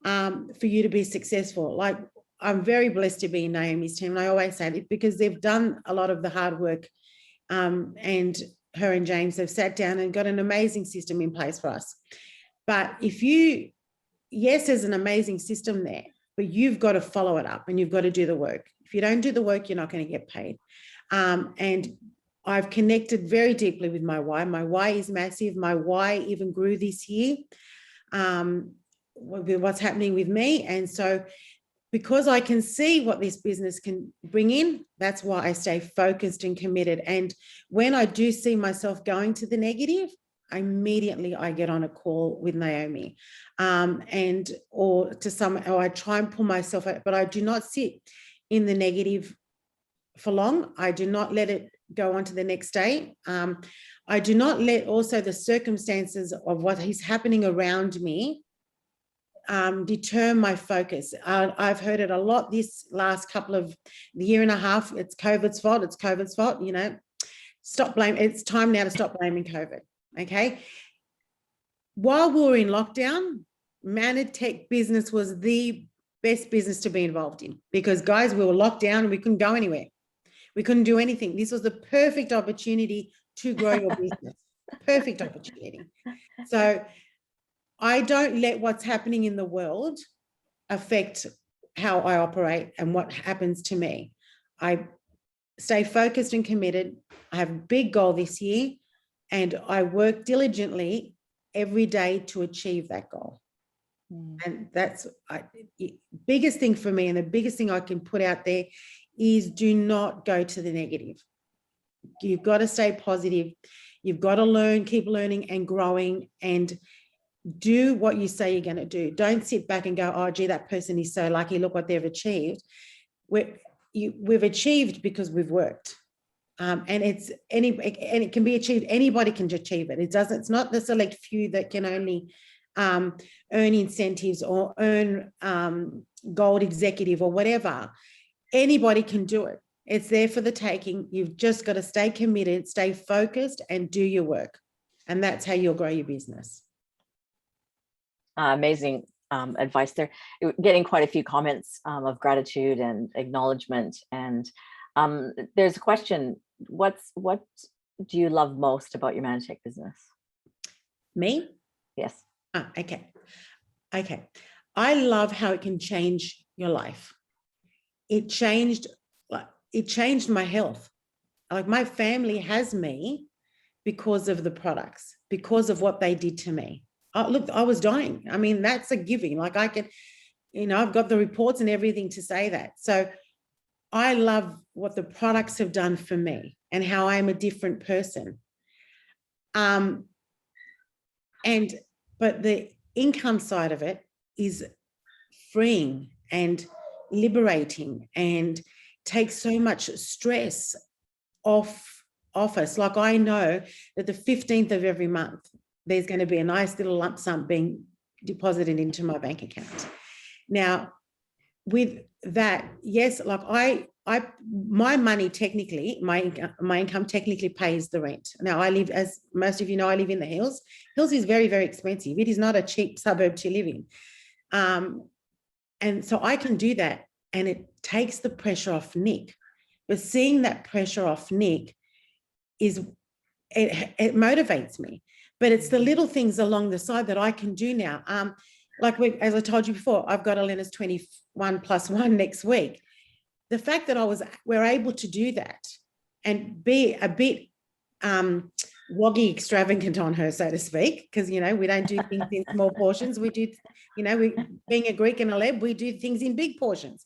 for you to be successful. Like, I'm very blessed to be in Naomi's team. And I always say it because they've done a lot of the hard work, and her and James have sat down and got an amazing system in place for us. But yes, there's an amazing system there, but you've got to follow it up and you've got to do the work. If you don't do the work, you're not going to get paid. And I've connected very deeply with my why. My why is massive. My why even grew this year, with what's happening with me. And so because I can see what this business can bring in, that's why I stay focused and committed. And when I do see myself going to the negative, immediately I get on a call with Naomi, or I try and pull myself out, but I do not sit in the negative for long. I do not let it go on to the next day. I do not let also the circumstances of what is happening around me deter my focus. I've heard it a lot this last year and a half. It's COVID's fault. It's COVID's fault. You know, stop blame. It's time now to stop blaming COVID. Okay. While we were in lockdown, Manatech business was the best business to be involved in, because guys, we were locked down and we couldn't go anywhere. We couldn't do anything. This was the perfect opportunity to grow your business. Perfect opportunity. So I don't let what's happening in the world affect how I operate and what happens to me. I stay focused and committed. I have a big goal this year, and I work diligently every day to achieve that goal. And that's the biggest thing for me, and the biggest thing I can put out there is do not go to the negative. You've got to stay positive. You've got to learn, keep learning and growing, and do what you say you're going to do. Don't sit back and go, oh, gee, that person is so lucky. Look what they've achieved. We've achieved because we've worked. And it can be achieved. Anybody can achieve it. It's not the select few that can only earn incentives or earn gold executive or whatever. Anybody can do it. It's there for the taking. You've just got to stay committed, stay focused, and do your work. And that's how you'll grow your business. Amazing advice there. Getting quite a few comments of gratitude and acknowledgement. And there's a question: what do you love most about your Manatech business? Me? Yes. Okay. I love how it can change your life. It changed my health. Like, my family has me because of the products, because of what they did to me. Look, I was dying. I mean, that's a giving. Like, I can, I've got the reports and everything to say that. So I love what the products have done for me and how I'm a different person. But the income side of it is freeing and liberating and takes so much stress off us. Like, I know that the 15th of every month, there's going to be a nice little lump sum being deposited into my bank account. Now, with that, yes, like my money technically, my income technically pays the rent. Now, I live, as most of you know, I live in the hills. Hills is very, very expensive. It is not a cheap suburb to live in. And so I can do that, and it takes the pressure off Nick. But seeing that pressure off Nick it motivates me. But it's the little things along the side that I can do now. Like, as I told you before, I've got Elena's 21+1 next week. The fact that we're able to do that and be a bit woggy extravagant on her, so to speak, because, we don't do things in small portions. We do, being a Greek and a Leb, we do things in big portions.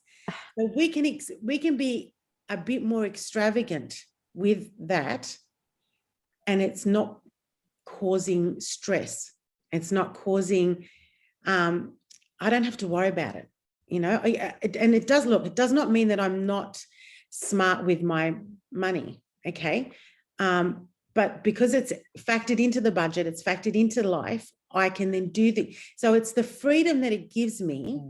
But we can be a bit more extravagant with that, and it's not causing stress. It's not causing, I don't have to worry about it, and it does not mean that I'm not smart with my money. Okay. But because it's factored into the budget, it's factored into life, I can then so it's the freedom that it gives me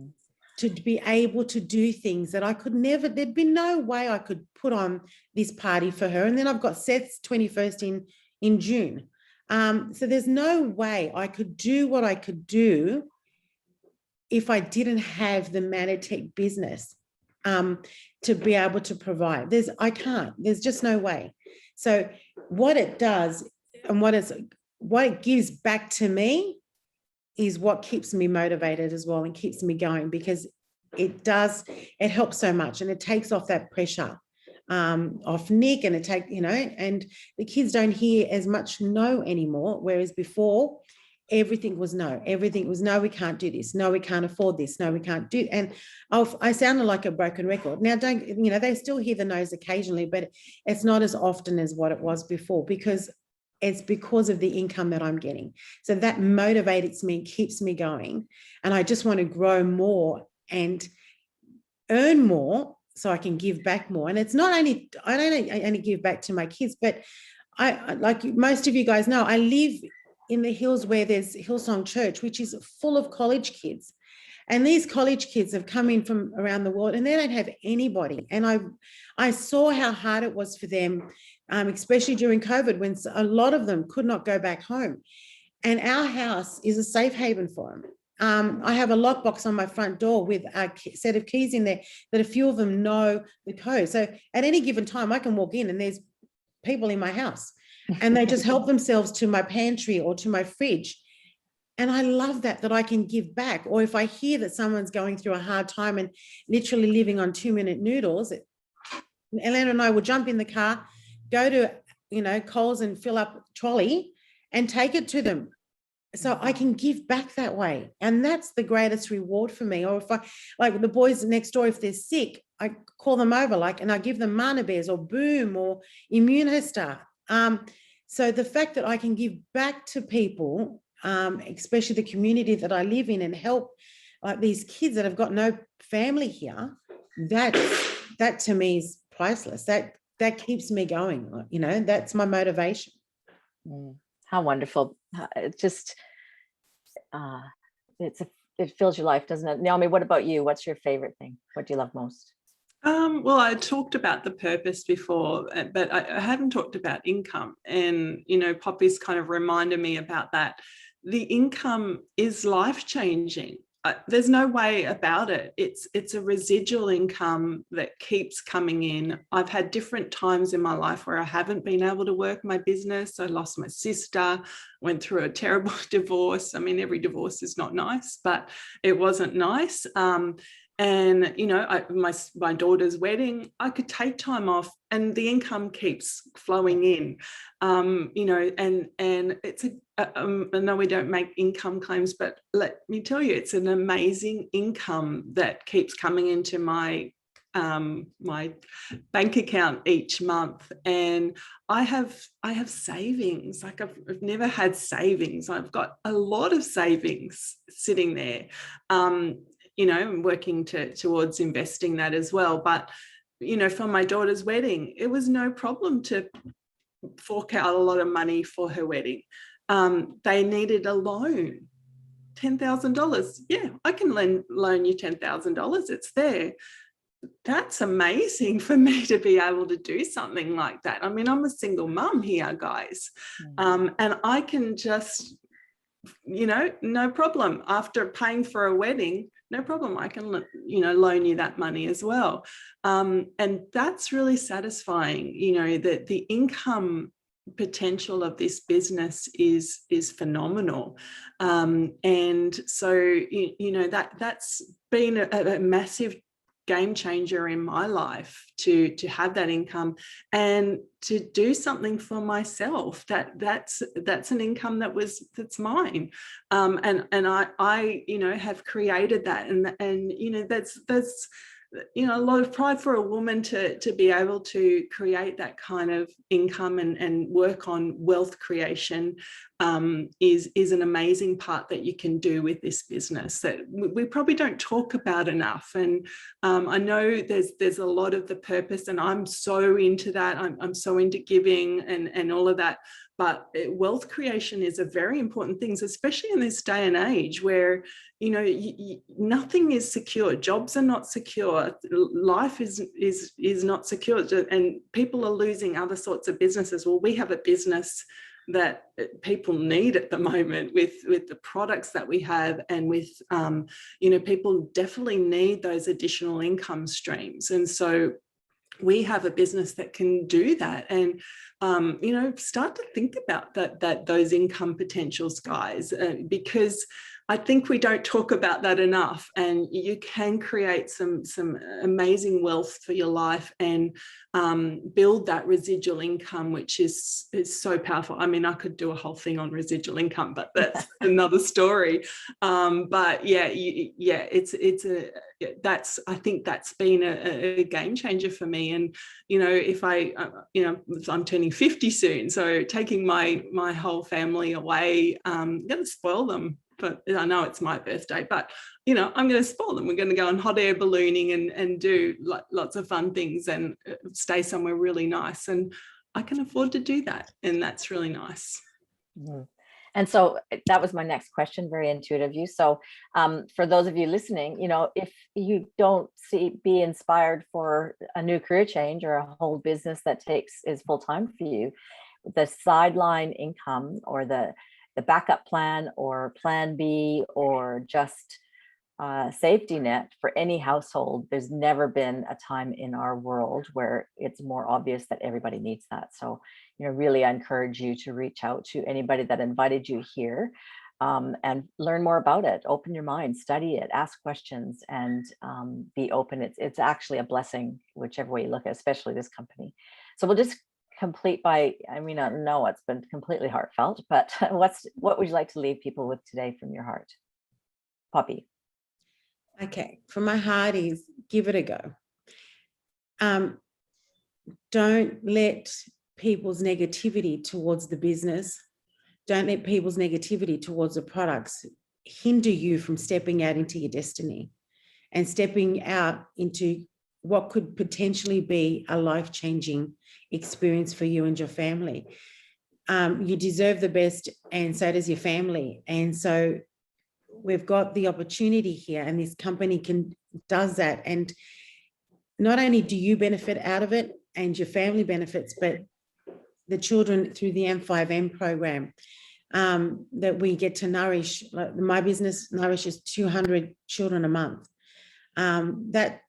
to be able to do things that I could never, there'd be no way I could put on this party for her. And then I've got Seth's 21st in June. So there's no way I could do what I could do if I didn't have the Manatech business to be able to provide. I can't, there's just no way. So what it does and what it gives back to me is what keeps me motivated as well and keeps me going, because it helps so much, and it takes off that pressure off Nick, and and the kids don't hear as much no anymore, whereas before everything was no. Everything was no, we can't do this. No, we can't afford this. No, we can't do. And I sounded like a broken record. Now, they still hear the no's occasionally, but it's not as often as what it was before, because it's because of the income that I'm getting. So that motivates me and keeps me going. And I just want to grow more and earn more so I can give back more. And it's not only, I don't only give back to my kids, but I, like most of you guys know, I live in the hills where there's Hillsong Church, which is full of college kids. And these college kids have come in from around the world and they don't have anybody. And I saw how hard it was for them, especially during COVID, when a lot of them could not go back home. And our house is a safe haven for them. I have a lockbox on my front door with a set of keys in there that a few of them know the code. So at any given time, I can walk in and there's people in my house and they just help themselves to my pantry or to my fridge. And I love that I can give back. Or if I hear that someone's going through a hard time and literally living on 2-minute noodles, Elena and I will jump in the car, go to, Coles and fill up a trolley and take it to them. So I can give back that way. And that's the greatest reward for me. Or if I, like the boys next door, if they're sick, I call them over, and I give them Mana Bears or Boom or Immunostar. So the fact that I can give back to people, especially the community that I live in, and help like these kids that have got no family here, that to me is priceless. That keeps me going. That's my motivation. How wonderful. It just, it fills your life, doesn't it? Naomi, what about you? What's your favorite thing? What do you love most? Well, I talked about the purpose before, but I haven't talked about income. And, Poppy's kind of reminded me about that. The income is life-changing. There's no way about it. It's a residual income that keeps coming in. I've had different times in my life where I haven't been able to work my business. I lost my sister, went through a terrible divorce. I mean, every divorce is not nice, but it wasn't nice. And, my daughter's wedding, I could take time off and the income keeps flowing in, and it's I know we don't make income claims, but let me tell you, it's an amazing income that keeps coming into my bank account each month. And I have savings. Like I've never had savings. I've got a lot of savings sitting there. I'm working towards investing that as well. But, for my daughter's wedding, it was no problem to fork out a lot of money for her wedding. They needed a loan, $10,000. Yeah, I can loan you $10,000. It's there. That's amazing for me to be able to do something like that. I mean, I'm a single mum here, guys. And I can just, no problem. After paying for a wedding, no problem. I can, loan you that money as well. And that's really satisfying, that the income potential of this business is phenomenal. And so, that's been a massive game changer in my life to have that income and to do something for myself that's an income that's mine, and I have created that, and that's a lot of pride for a woman to be able to create that kind of income and work on wealth creation is an amazing part that you can do with this business that we probably don't talk about enough. And I know there's a lot of the purpose, and I'm so into that. I'm so into giving and all of that. But wealth creation is a very important thing, especially in this day and age where, nothing is secure. Jobs are not secure. Life is not secure. And people are losing other sorts of businesses. Well, we have a business that people need at the moment with the products that we have, and with, people definitely need those additional income streams. And so we have a business that can do that, and start to think about those income potentials, guys, because I think we don't talk about that enough. And you can create some amazing wealth for your life and build that residual income, which is so powerful. I mean, I could do a whole thing on residual income, but that's another story. But I think that's been a game changer for me. And if I'm turning 50 soon, so taking my whole family away, I'm going to spoil them but I know it's my birthday, but you know, I'm going to spoil them. We're going to go on hot air ballooning and do lots of fun things and stay somewhere really nice. And I can afford to do that. And that's really nice. Mm-hmm. And so that was my next question, very intuitive of you. So for those of you listening, you know, if you don't be inspired for a new career change or a whole business that is full-time for you, the sideline income or the backup plan or plan B or just safety net for any household, there's never been a time in our world where it's more obvious that everybody needs that. So, you know, really I encourage you to reach out to anybody that invited you here and learn more about it. Open your mind, study it, ask questions, and be open. It's actually a blessing, whichever way you look at it, especially this company. So we'll just complete by, I mean, I know it's been completely heartfelt, but what would you like to leave people with today from your heart? Poppy. Okay, from my heart is give it a go. Don't let people's negativity towards the business, don't let people's negativity towards the products hinder you from stepping out into your destiny and stepping out into what could potentially be a life-changing experience for you and your family. You deserve the best, and so does your family. And so we've got the opportunity here, and this company does that. And not only do you benefit out of it and your family benefits, but the children through the M5M program that we get to nourish. Like my business nourishes 200 children a month. That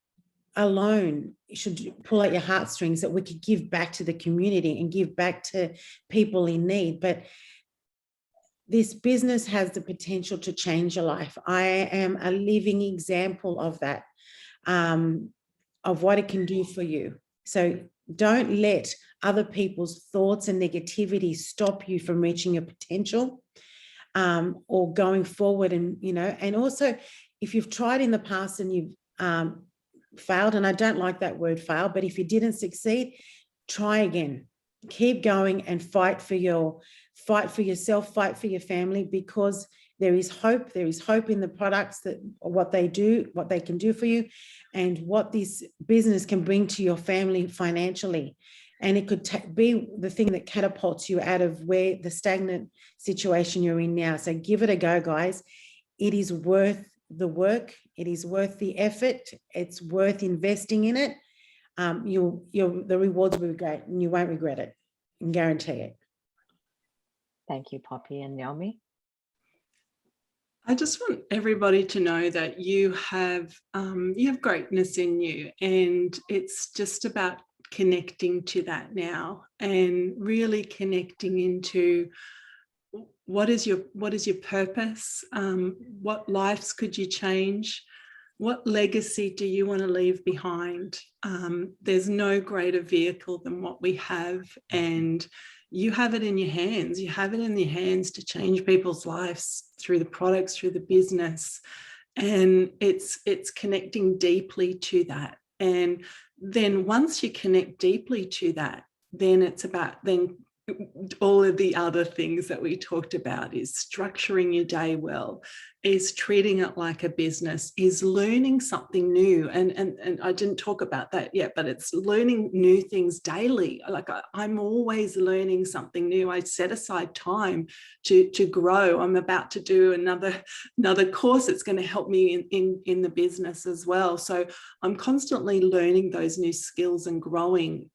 alone should pull out your heartstrings, that we could give back to the community and give back to people in need. But this business has the potential to change your life. I am a living example of that, of what it can do for you. So don't let other people's thoughts and negativity stop you from reaching your potential or going forward. And, you know, and also if you've tried in the past and you've failed, and I don't like that word fail, but if you didn't succeed, try again. Keep going and fight for yourself, fight for your family, because there is hope. There is hope in the products, that what they do, what they can do for you, and what this business can bring to your family financially. And it could be the thing that catapults you out of where the stagnant situation you're in now. So give it a go, guys. It is worth the work. It is worth the effort. It's worth investing in it. The rewards will be great, and you won't regret it. I can guarantee it. Thank you, Poppy and Naomi. I just want everybody to know that you have greatness in you, and it's just about connecting to that now and really connecting into what is your purpose, what lives could you change, what legacy do you want to leave behind. There's no greater vehicle than what we have, and you have it in your hands. You have it in your hands to change people's lives through the products, through the business. And it's connecting deeply to that. And then once you connect deeply to that, then it's about all of the other things that we talked about, is structuring your day well, is treating it like a business, is learning something new. And I didn't talk about that yet, but it's learning new things daily. Like I'm always learning something new. I set aside time to grow. I'm about to do another course that's going to help me in the business as well. So I'm constantly learning those new skills and growing.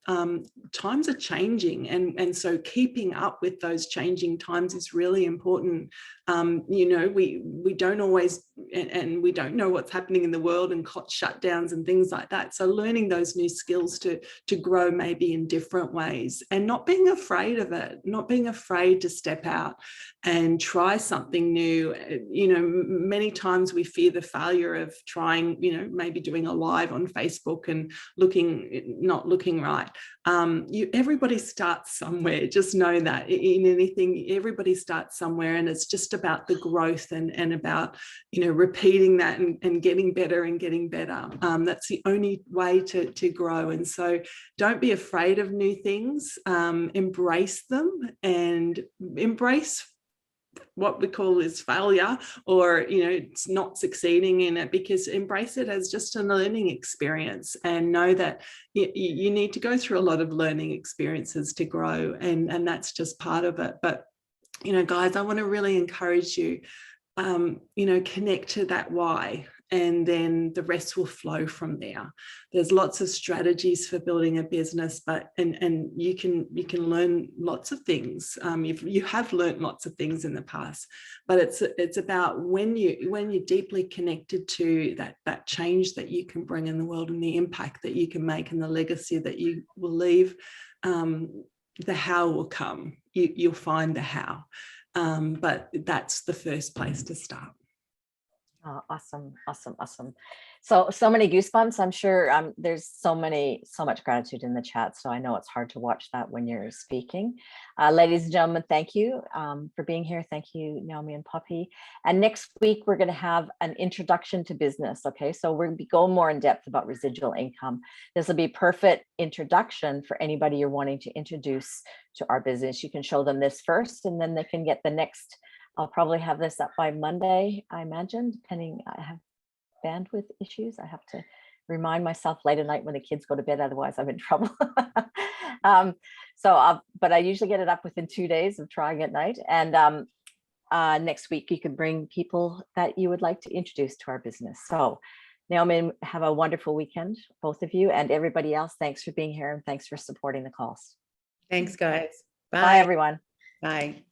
Times are changing, and so keeping up with those changing times is really important. You know, we don't always, and we don't know what's happening in the world, and shutdowns and things like that. So learning those new skills to grow maybe in different ways, and not being afraid of it, not being afraid to step out and try something new. You know, many times we fear the failure of trying, you know, maybe doing a live on Facebook and not looking right. Everybody starts somewhere. Just know that in anything, everybody starts somewhere, and it's just about the growth and about, you know, repeating that and getting better and getting better. That's the only way to grow. And so don't be afraid of new things. Embrace them, and embrace what we call is failure, or it's not succeeding in it, because embrace it as just a learning experience, and know that you need to go through a lot of learning experiences to grow, and that's just part of it. But guys, I want to really encourage you, connect to that why, and then the rest will flow from there. There's lots of strategies for building a business, but and you can learn lots of things. You have learned lots of things in the past, but it's about when you're deeply connected to that change that you can bring in the world, and the impact that you can make, and the legacy that you will leave. The how will come. You'll find the how. But that's the first place to start. Oh, awesome. So many goosebumps. I'm sure there's so much gratitude in the chat. So I know it's hard to watch that when you're speaking. Ladies and gentlemen, thank you for being here. Thank you, Naomi and Popi. And next week, we're going to have an introduction to business. Okay, so we're going to go more in depth about residual income. This will be perfect introduction for anybody you're wanting to introduce to our business. You can show them this first, and then they can get the next. I'll probably have this up by Monday, I imagine, depending. I have bandwidth issues. I have to remind myself late at night when the kids go to bed, otherwise I'm in trouble. But I usually get it up within 2 days of trying at night. And next week, you can bring people that you would like to introduce to our business. So Naomi, have a wonderful weekend, both of you, and everybody else. Thanks for being here, and thanks for supporting the calls. Thanks, guys. Bye everyone. Bye.